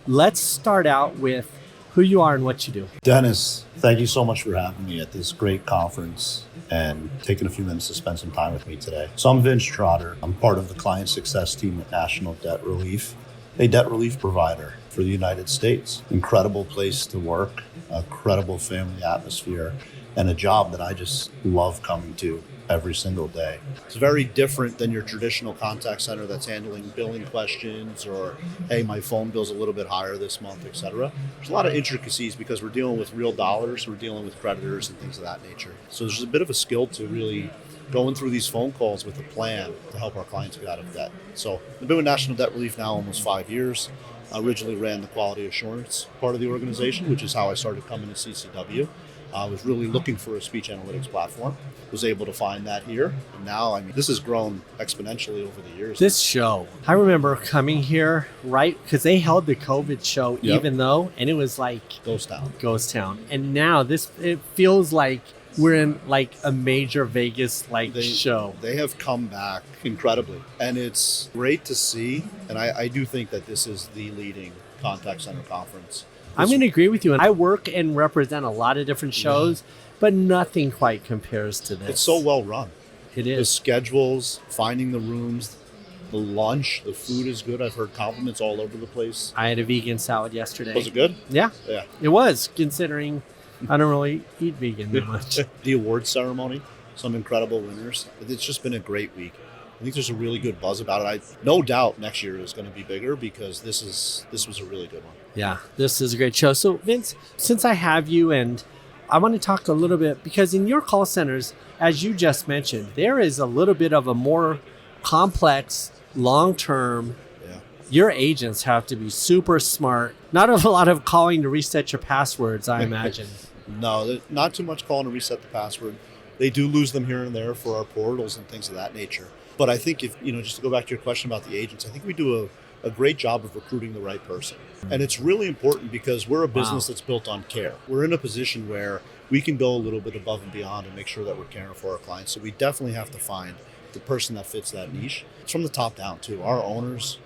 Let's start out with who you are and what you do. Dennis, thank you so much for having me at this great conference and taking a few minutes to spend some time with me today. So I'm Vince Trotter. I'm part of the client success team at National Debt Relief, a debt relief provider for the United States. Incredible place to work, a credible family atmosphere, and a job that I just love coming to every single day. It's very different than your traditional contact center that's handling billing questions or, hey, my phone bill's a little bit higher this month, etc. There's a lot of intricacies because we're dealing with real dollars, we're dealing with creditors and things of that nature. So there's a bit of a skill to really going through these phone calls with a plan to help our clients get out of debt. So I've been with National Debt Relief now almost 5 years. I originally ran the quality assurance part of the organization, which is how I started coming to CCW. I was really looking for a speech analytics platform, was able to find that here. And now, this has grown exponentially over the years. This show, I remember coming here, right? Because they held the COVID show, even though, and it was like Ghost Town. And now it feels like we're in like a major Vegas show. They have come back incredibly. And it's great to see. And I do think that this is the leading contact center conference. I'm going to agree with you. And I work and represent a lot of different shows, but nothing quite compares to this. It's so well run. It is. The schedules, finding the rooms, the lunch, the food is good. I've heard compliments all over the place. I had a vegan salad yesterday. Was it good? Yeah. Yeah. It was, considering I don't really eat vegan that much. The awards ceremony, some incredible winners. It's just been a great week. I think there's a really good buzz about it. No doubt next year is going to be bigger because this was a really good one. Yeah, this is a great show. So Vince, since I have you, and I want to talk a little bit, because in your call centers, as you just mentioned, there is a little bit of a more complex, long-term. Yeah. Your agents have to be super smart. Not a lot of calling to reset your passwords, I imagine. No, not too much calling to reset the password. They do lose them here and there for our portals and things of that nature. But I think if, just to go back to your question about the agents, I think we do a great job of recruiting the right person. And it's really important because we're a business that's built on care. We're in a position where we can go a little bit above and beyond and make sure that we're caring for our clients. So we definitely have to find the person that fits that niche. It's from the top down too. Our owners,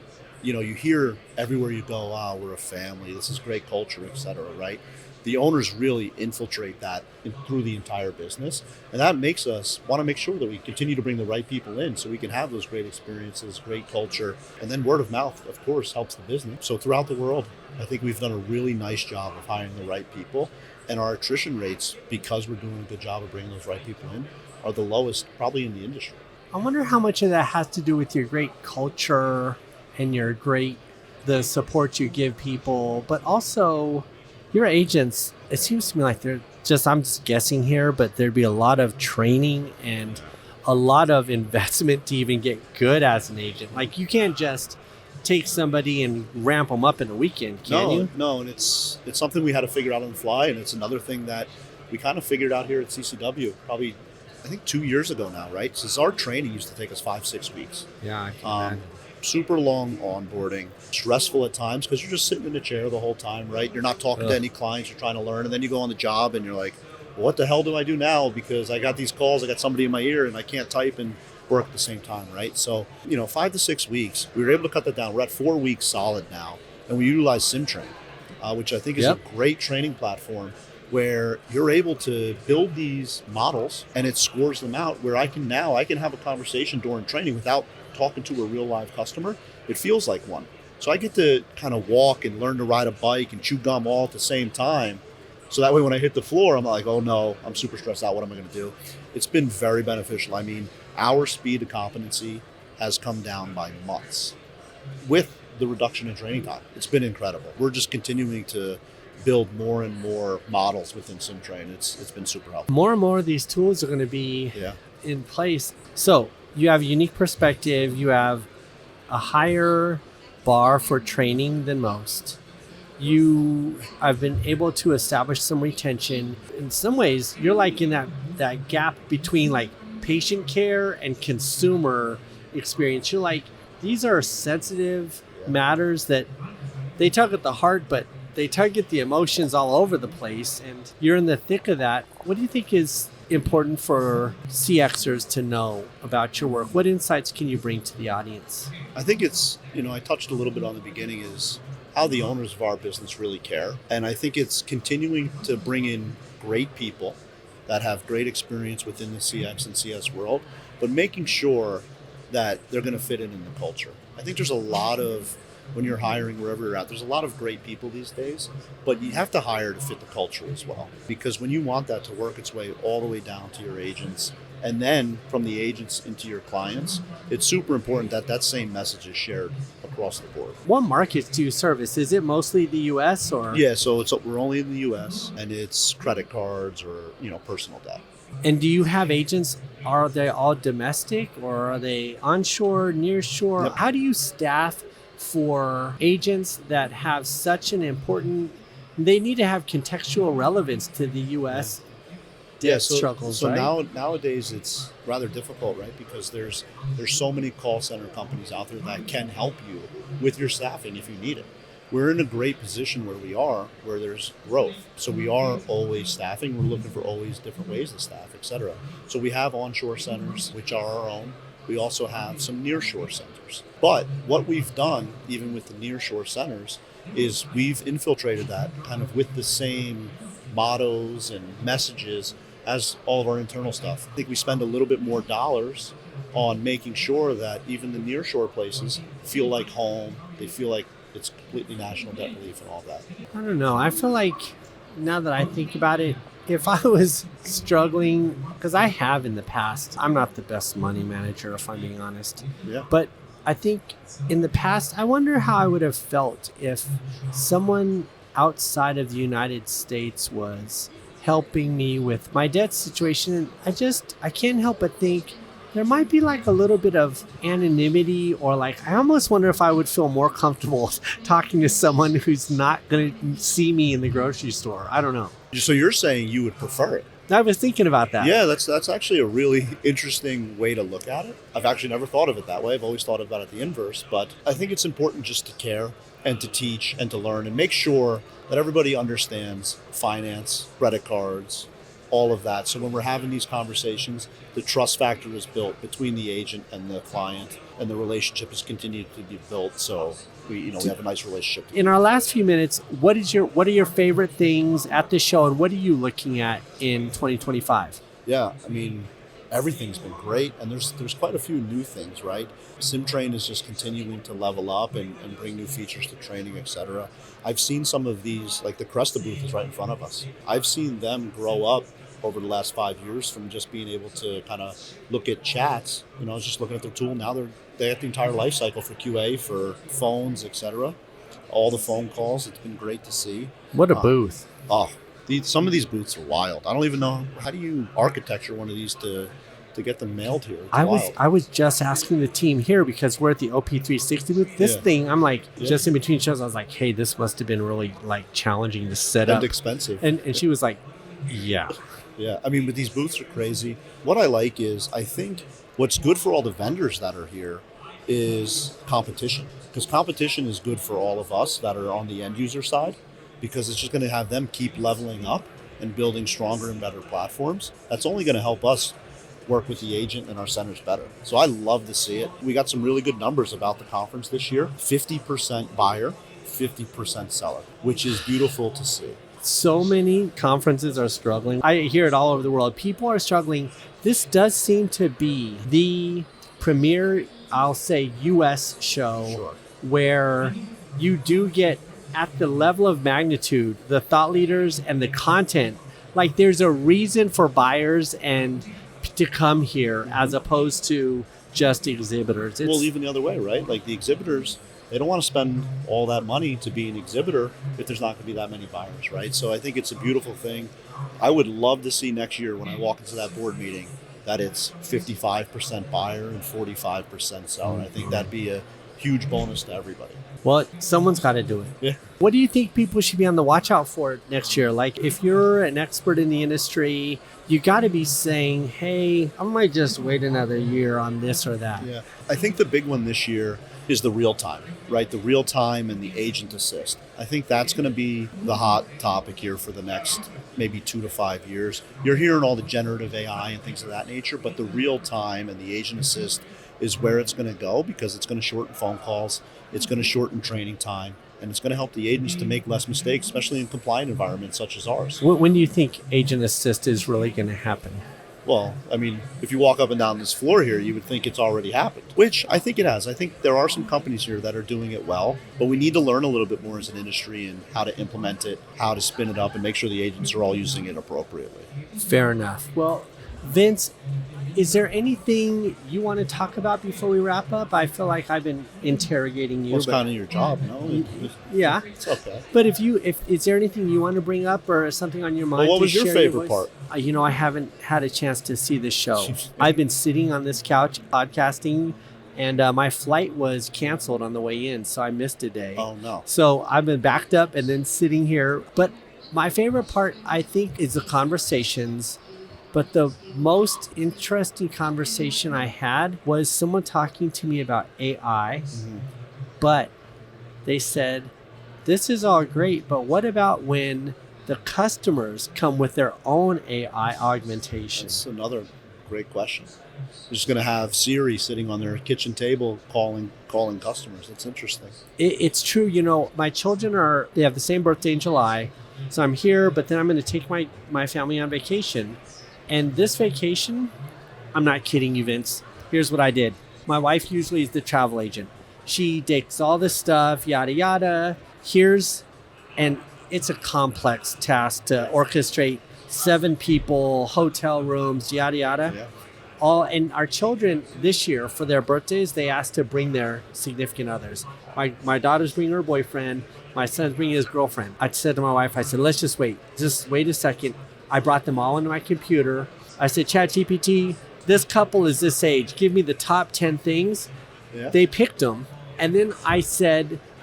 you hear everywhere you go, we're a family, this is great culture, et cetera, right? The owners really infiltrate that through the entire business. And that makes us want to make sure that we continue to bring the right people in so we can have those great experiences, great culture. And then word of mouth, of course, helps the business. So throughout the world, I think we've done a really nice job of hiring the right people. And our attrition rates, because we're doing a good job of bringing those right people in, are the lowest probably in the industry. I wonder how much of that has to do with your great culture and the support you give people, but also your agents. It seems to me like I'm just guessing here, but there'd be a lot of training and a lot of investment to even get good as an agent. Like, you can't just take somebody and ramp them up in a weekend, can you? No, and it's something we had to figure out on the fly, and it's another thing that we kind of figured out here at CCW probably, I think 2 years ago now, right? Since our training used to take us 5-6 weeks. Yeah, I can imagine. Super long onboarding, stressful at times because you're just sitting in a chair the whole time, right? You're not talking to any clients, you're trying to learn, and then you go on the job and you're like, well, what the hell do I do now? Because I got these calls, I got somebody in my ear, and I can't type and work at the same time, right? So, 5 to 6 weeks, we were able to cut that down. We're at 4 weeks solid now, and we utilize SimTrain, which I think is a great training platform where you're able to build these models and it scores them out where I can have a conversation during training without talking to a real live customer. It feels like one. So I get to kind of walk and learn to ride a bike and chew gum all at the same time. So that way when I hit the floor, I'm like, oh no, I'm super stressed out. What am I going to do? It's been very beneficial. Our speed to competency has come down by months with the reduction in training time. It's been incredible. We're just continuing to build more and more models within SimTrain. It's been super helpful. More and more of these tools are going to be in place. So you have a unique perspective. You have a higher bar for training than most. You have been able to establish some retention. In some ways, you're like in that gap between like patient care and consumer experience. You're like, these are sensitive matters that they tug at the heart, but they tug at the emotions all over the place, and you're in the thick of that. What do you think is important for CXers to know about your work? What insights can you bring to the audience? I think it's, I touched a little bit on the beginning, is how the owners of our business really care. And I think it's continuing to bring in great people that have great experience within the CX and CS world, but making sure that they're going to fit in the culture. I think there's a lot of, when you're hiring wherever you're at, there's a lot of great people these days, but you have to hire to fit the culture as well. Because when you want that to work its way all the way down to your agents, and then from the agents into your clients, it's super important that that same message is shared across the board. What markets do you service? Is it mostly the U.S. or? Yeah, so we're only in the U.S. and it's credit cards or personal debt. And do you have agents? Are they all domestic or are they onshore, nearshore? Yep. How do you staff for agents that have such an important? They need to have contextual relevance to the U.S. struggles, so right? Nowadays it's rather difficult, right? Because there's so many call center companies out there that can help you with your staffing if you need it. We're in a great position where there's growth. So we are always staffing. We're looking for always different ways to staff, et cetera. So we have onshore centers, which are our own. We also have some nearshore centers. But what we've done, even with the nearshore centers, is we've infiltrated that kind of with the same mottos and messages as all of our internal stuff. I think we spend a little bit more dollars on making sure that even the nearshore places feel like home. They feel like it's completely national debt relief and all that. I don't know. I feel like now that I think about it, if I was struggling, because I have in the past, I'm not the best money manager, if I'm being honest. Yeah. But I think in the past, I wonder how I would have felt if someone outside of the United States was helping me with my debt situation. And I can't help but think there might be like a little bit of anonymity, or like I almost wonder if I would feel more comfortable talking to someone who's not going to see me in the grocery store. I don't know. So you're saying you would prefer it? I was thinking about that. Yeah, that's actually a really interesting way to look at it. I've actually never thought of it that way. I've always thought about it the inverse, but I think it's important just to care and to teach and to learn and make sure that everybody understands finance, credit cards, all of that. So when we're having these conversations, the trust factor is built between the agent and the client, and the relationship has continued to be built. So we have a nice relationship. In our last few minutes, what are your favorite things at the show, and what are you looking at in 2025? Yeah, I mean, everything's been great, and there's quite a few new things, right? SimTrain is just continuing to level up and bring new features to training, etc. I've seen some of these, like the Cresta booth is right in front of us. I've seen them grow up over the last 5 years from just being able to kind of look at chats. I was just looking at their tool. Now they have the entire life cycle for QA, for phones, etc. All the phone calls. It's been great to see. What a booth. Some of these booths are wild. I don't even know, how do you architecture one of these to get them mailed here? It's I was just asking the team here, because we're at the OP360 booth. This thing, I'm like, just in between shows, I was like, hey, this must have been really like challenging to set up. And expensive. And she was like, yeah. Yeah, I mean, but these booths are crazy. What I like is, I think what's good for all the vendors that are here is competition. Because competition is good for all of us that are on the end user side, because it's just going to have them keep leveling up and building stronger and better platforms. That's only going to help us work with the agent and our centers better. So I love to see it. We got some really good numbers about the conference this year. 50% buyer, 50% seller, which is beautiful to see. So many conferences are struggling. I hear it all over the world. People are struggling. This does seem to be the premier, I'll say, U.S. show where you do get, at the level of magnitude, the thought leaders and the content. Like, there's a reason for buyers and to come here as opposed to just exhibitors. Well, even the other way, right? Like the exhibitors, they don't want to spend all that money to be an exhibitor if there's not going to be that many buyers, right? So I think it's a beautiful thing. I would love to see next year when I walk into that board meeting that it's 55% buyer and 45% seller. I think that'd be a huge bonus to everybody. Well, someone's got to do it. Yeah. What do you think people should be on the watch out for next year? Like, if you're an expert in the industry, you got to be saying, hey, I might just wait another year on this or that. Yeah. I think the big one this year is the real time, right? The real time and the agent assist. I think that's going to be the hot topic here for the next maybe 2 to 5 years. You're hearing all the generative AI and things of that nature, but the real time and the agent assist is where it's going to go, because it's going to shorten phone calls, it's going to shorten training time, and it's going to help the agents to make less mistakes, especially in compliant environments such as ours. When do you think agent assist is really going to happen? Well, I mean, if you walk up and down this floor here, you would think it's already happened, which I think it has. I think there are some companies here that are doing it well, but we need to learn a little bit more as an industry and how to implement it, how to spin it up, and make sure the agents are all using it appropriately. Fair enough. Well, Vince, is there anything you want to talk about before we wrap up? I feel like I've been interrogating you. Well, it's kind of your job, no? Yeah. It's okay. But if is there anything you want to bring up or something on your mind? Well, what was your favorite part? I haven't had a chance to see this show. I've been sitting on this couch podcasting, and my flight was canceled on the way in, so I missed a day. Oh, no. So I've been backed up and then sitting here. But my favorite part, I think, is the conversations. But the most interesting conversation I had was someone talking to me about AI, but they said, this is all great, but what about when the customers come with their own AI augmentation? That's another great question. They're just going to have Siri sitting on their kitchen table calling customers. That's interesting. It's true. My children they have the same birthday in July, so I'm here, but then I'm going to take my family on vacation. And this vacation, I'm not kidding you, Vince. Here's what I did. My wife usually is the travel agent. She dicks all this stuff, yada, yada. And it's a complex task to orchestrate 7 people, hotel rooms, yada, yada. Yeah. And our children this year, for their birthdays, they asked to bring their significant others. My daughter's bringing her boyfriend. My son's bringing his girlfriend. I said to my wife, let's just wait. Just wait a second. I brought them all into my computer. I said, ChatGPT, this couple is this age. Give me the top 10 things. Yeah. They picked them. And then I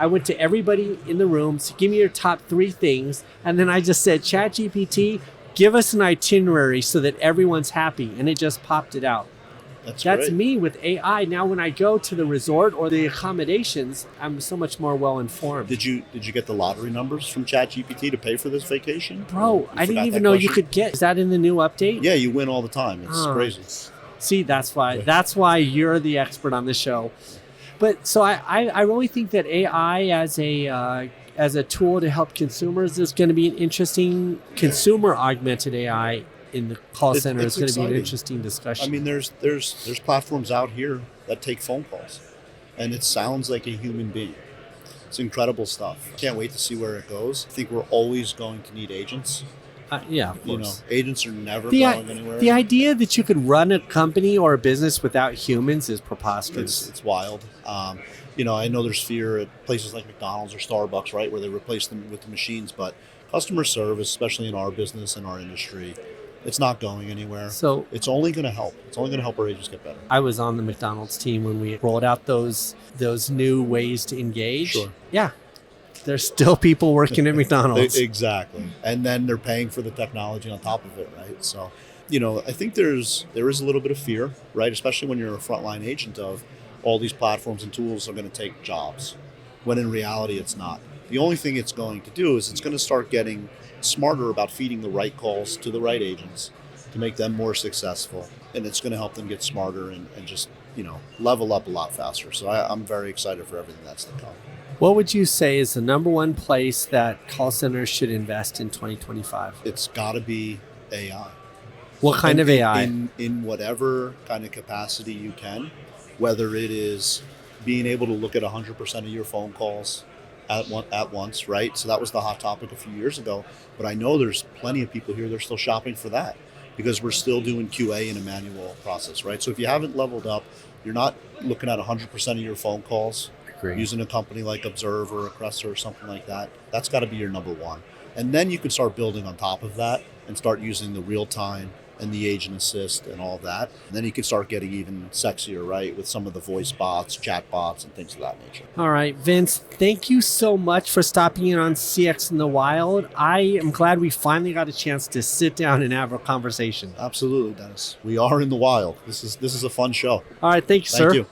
went to everybody in the room, so give me your top 3 things. And then I just said, ChatGPT, give us an itinerary so that everyone's happy. And it just popped it out. That's me with AI. Now, when I go to the resort or the accommodations, I'm so much more well-informed. Did you get the lottery numbers from ChatGPT to pay for this vacation? Bro, I didn't even know you could get. Is that in the new update? Yeah, you win all the time. It's crazy. See, that's why you're the expert on the show. But so I really think that AI as a tool to help consumers is going to be an interesting consumer augmented AI in the call center. It's going to be an interesting discussion. I mean, there's platforms out here that take phone calls, and it sounds like a human being. It's incredible stuff. Can't wait to see where it goes. I think we're always going to need agents. Yeah, of course. Agents are never going anywhere. The idea that you could run a company or a business without humans is preposterous. It's wild. I know there's fear at places like McDonald's or Starbucks, right, where they replace them with the machines, but customer service, especially in our business and our industry, it's not going anywhere. So it's only going to help. It's only going to help our agents get better. I was on the McDonald's team when we rolled out those new ways to engage. Sure. Yeah. There's still people working at McDonald's. Exactly. And then they're paying for the technology on top of it, right? So, I think there is a little bit of fear, right? Especially when you're a frontline agent of all these platforms and tools are going to take jobs, when in reality it's not. The only thing it's going to do is it's going to start getting smarter about feeding the right calls to the right agents to make them more successful. And it's going to help them get smarter and just, level up a lot faster. So I'm very excited for everything that's to come. What would you say is the number one place that call centers should invest in 2025? It's got to be AI. What kind of AI? In whatever kind of capacity you can, whether it is being able to look at 100% of your phone calls at once, right? So that was the hot topic a few years ago. But I know there's plenty of people here that are still shopping for that because we're still doing QA in a manual process, right? So if you haven't leveled up, you're not looking at 100% of your phone calls. Using a company like Observe or Acressa or something like that, that's got to be your number one. And then you can start building on top of that and start using the real time and the agent assist and all that. And then you can start getting even sexier, right, with some of the voice bots, chat bots, and things of that nature. All right, Vince, thank you so much for stopping in on CX in the Wild. I am glad we finally got a chance to sit down and have a conversation. Absolutely, Dennis. We are in the wild. This is a fun show. All right, thank you, sir. Thank you.